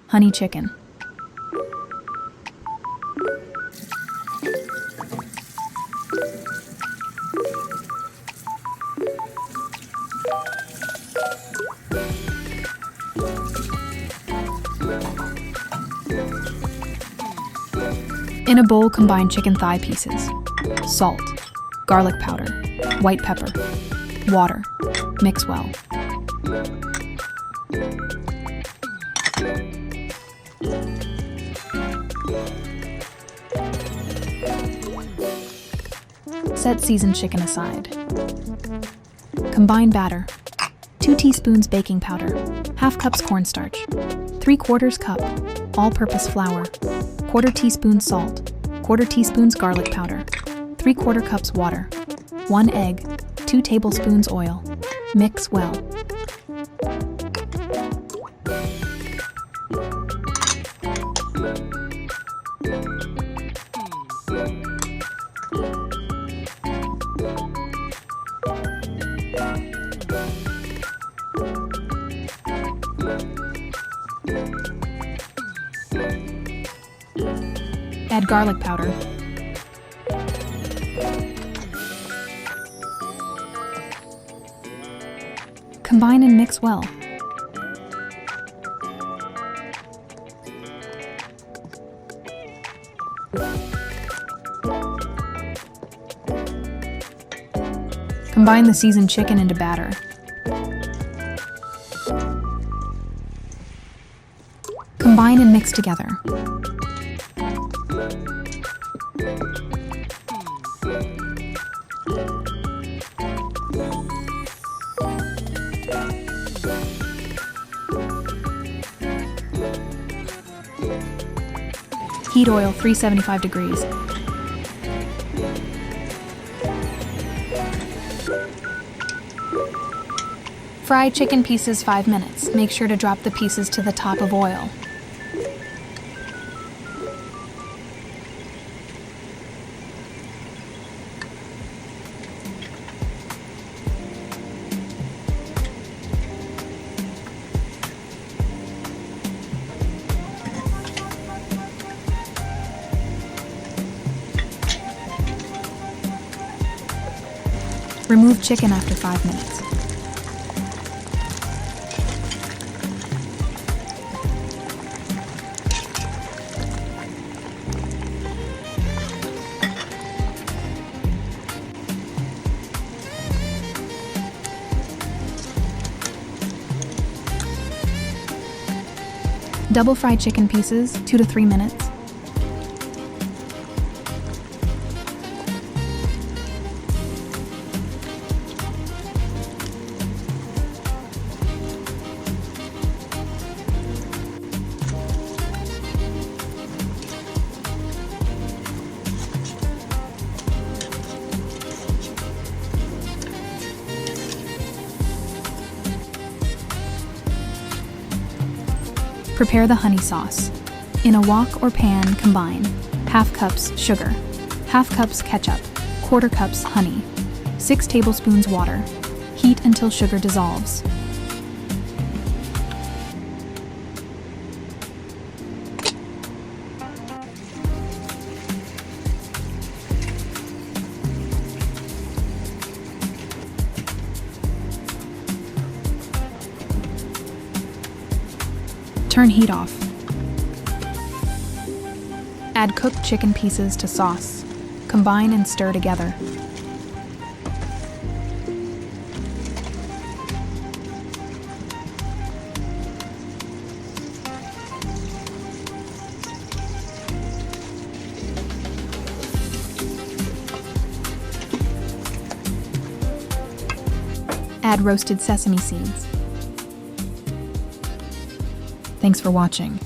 honey chicken. In a bowl, combine chicken thigh pieces, salt, garlic powder, white pepper, water. Mix well. Set seasoned chicken aside. Combine batter. 2 teaspoons baking powder, half cups cornstarch, 3/4 cup all-purpose flour, 1/4 teaspoon salt, 1/4 teaspoons garlic powder, 3/4 cups water, 1 egg, 2 tablespoons oil. Mix well. Add garlic powder. Combine and mix well. Combine the seasoned chicken into batter. Combine and mix together. Heat oil 375 degrees. Fry chicken pieces 5 minutes. Make sure to drop the pieces to the top of oil. Remove chicken after 5 minutes. Double fry chicken pieces 2 to 3 minutes. Prepare the honey sauce. In a wok or pan, combine half cups sugar, half cups ketchup, 1/4 cups honey, 6 tablespoons water. Heat until sugar dissolves. Turn heat off. Add cooked chicken pieces to sauce. Combine and stir together. Add roasted sesame seeds. Thanks for watching.